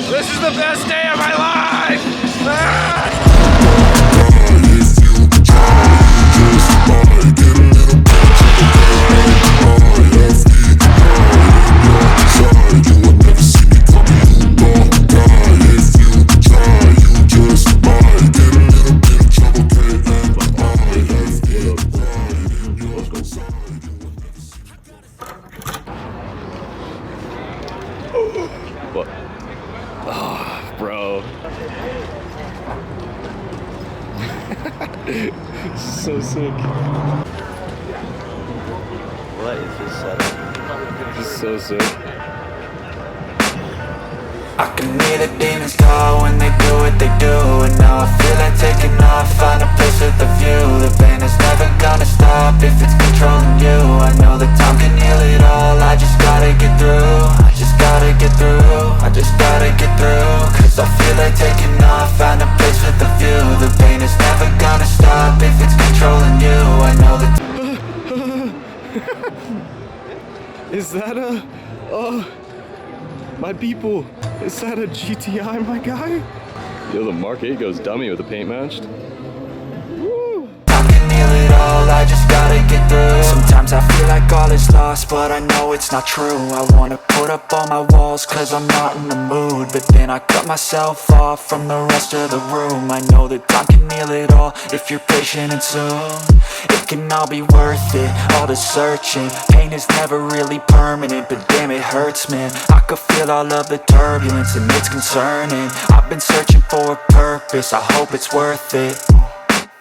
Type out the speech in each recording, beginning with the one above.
This is the best day of my life! Ah! What? Oh, bro. This is so sick. What is this setup? This is so sick. I can hear the demons call when they do what they do. And now I feel like taking off, find a place with a view. The pain is never gonna stop if it's controlling you. I know that time can heal it all, I just gotta get through. I just gotta get through, I just gotta get through. Cause I feel like taking off, find a place with a view. The pain is never gonna stop if it's controlling you. I know that Is that a... Oh... My people, is that a GTI, my guy? Yo, the Mark 8 goes dummy with the paint matched. Woo! I can heal it all, I just gotta get through. Sometimes I feel like all is lost, but I know it's not true. I wanna put up all my walls, cause I'm not in the mood. But then I cut myself off from the rest of the room. I know that time can heal it all, if you're patient and soon. It can all be worth it, all the searching. Pain is never really permanent, but damn it hurts, man. I could feel all of the turbulence and it's concerning. I've been searching for a purpose, I hope it's worth it.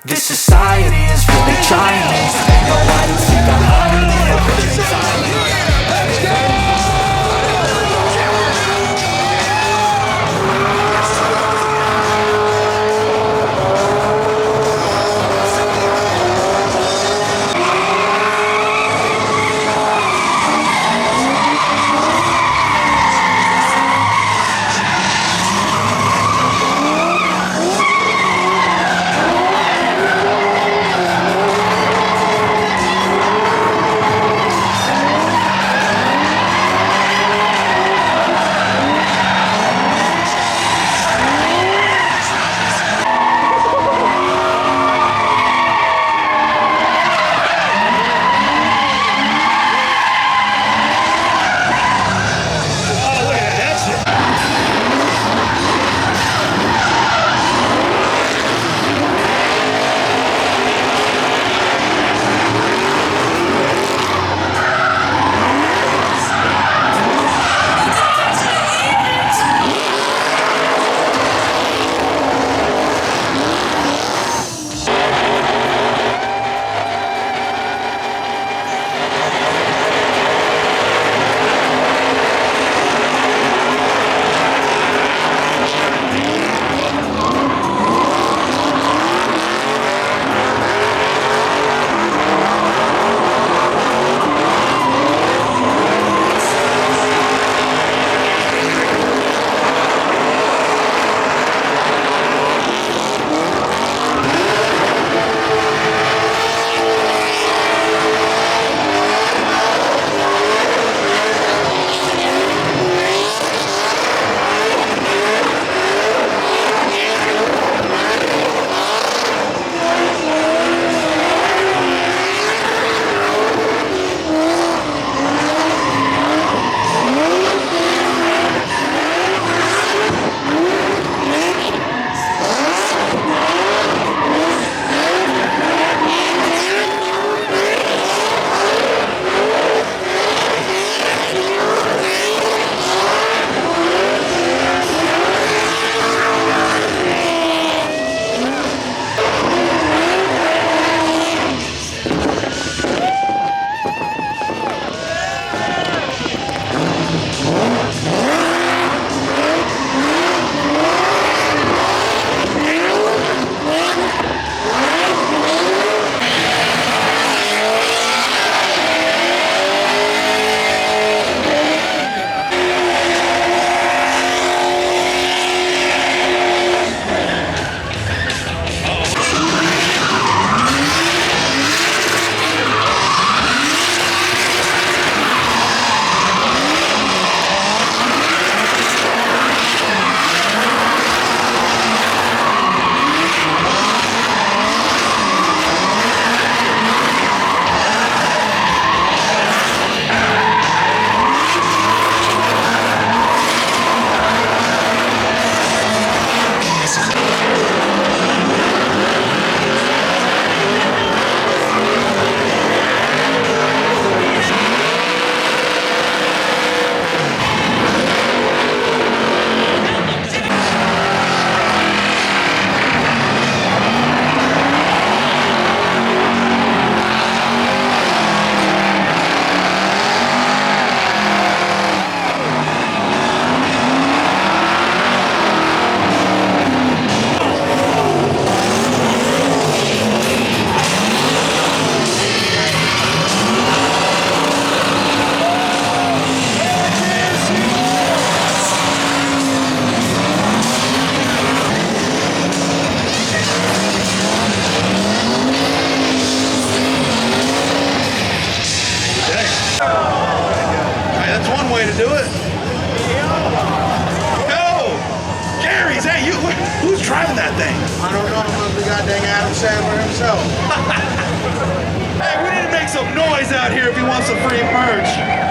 This society is really trying me. Ain't nobody think I hired me. Let's go! driving that thing? I don't know, but we got dang Adam Sandler himself. Hey, we need to make some noise out here if he wants some free merch.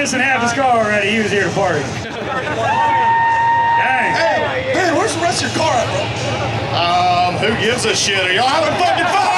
missing half his car already. He was here to party. Dang. Hey, man, where's the rest of your car at, bro? Who gives a shit? Are y'all having fucking fun?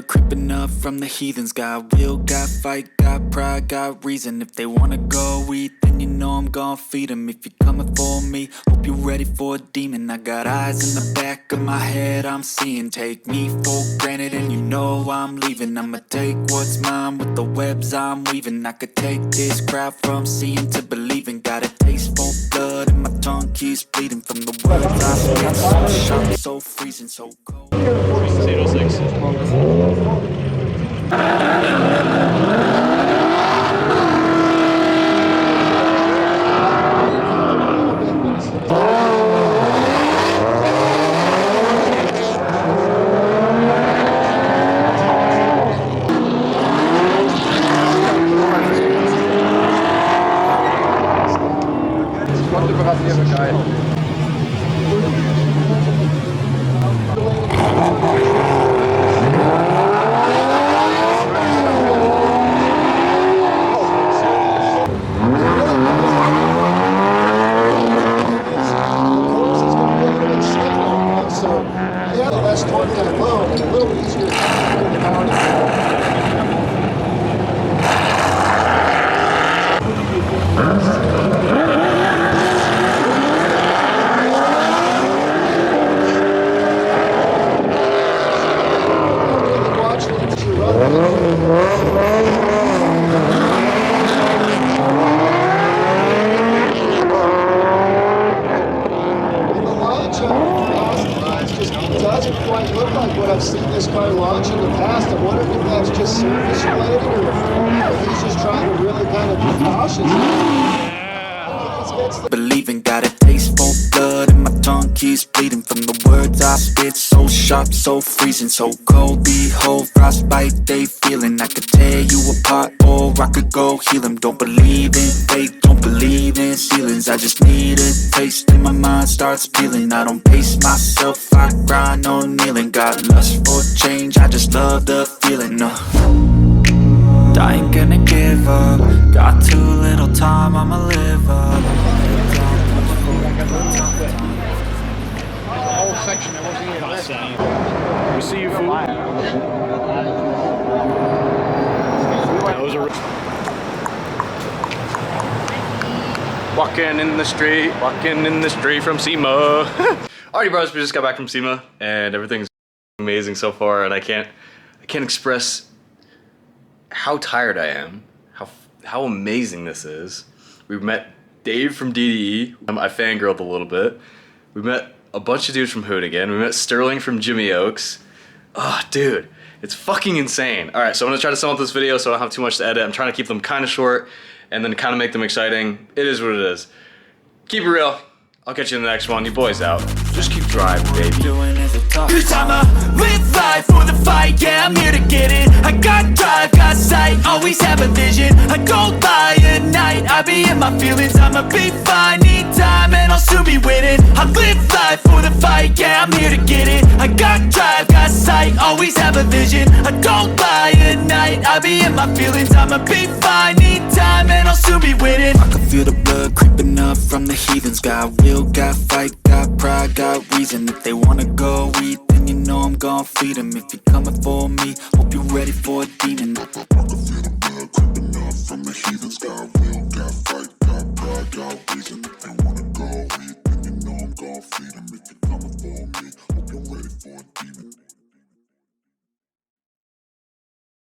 Creeping up from the heathens. Got will, got fight, got pride, got reason. If they wanna go eat, then you know I'm gon' feed them. If you're coming for me, hope you're ready for a demon. I got eyes in the back of my head, I'm seeing. Take me for granted and you know I'm leaving. I'ma take what's mine with the webs I'm weaving. I could take this crowd from seeing to believing. Got a taste for blood and my tongue keeps bleeding from the words I speak. So sharp, so freezing, so cold. 06. Believing, got a taste for blood and my tongue keeps bleeding from the words I spit. So sharp, so freezing, so cold. Behold, frostbite they feeling. I could tear you apart or I could go heal them. Don't believe in fate, don't believe in ceilings. I just need a taste and my mind starts peeling. I don't pace myself, I grind on kneeling. Got lust for change, I just love the feeling. I ain't gonna give up. Got too little time, I'ma live up. Whole section that wasn't even listed. We see you, fool. That was a... Walking in the street from Sema. Alrighty, bros, we just got back from Sema, and everything's amazing so far, and I can't express how tired I am, how amazing this is. We met Dave from DDE. I fangirled a little bit. We met a bunch of dudes from Hoonigan. We met Sterling from Jimmy Oaks. Oh, dude, it's fucking insane. All right, so I'm gonna try to sum up this video so I don't have too much to edit. I'm trying to keep them kind of short and then kind of make them exciting. It is what it is. Keep it real. I'll catch you in the next one. You boys out. Just keep driving, baby. Cause I'ma live life for the fight, yeah, I'm here to get it. I got drive, got sight, always have a vision. I don't lie at night, I be in my feelings. I'ma be fine, need time and and I'll soon be winning. I live life for the fight, yeah, I'm here to get it. I got drive, got sight, always have a vision. I don't lie at night, I be in my feelings. I'ma be fine, need time, and I'll soon be winning. I can feel the blood creeping up from the heathens. Got will, got fight, got pride, got reason. If they wanna go eat, then you know I'm gon' feed them. If you're coming for me, hope you're ready for a demon. I can feel the blood creeping up from the heathens. Got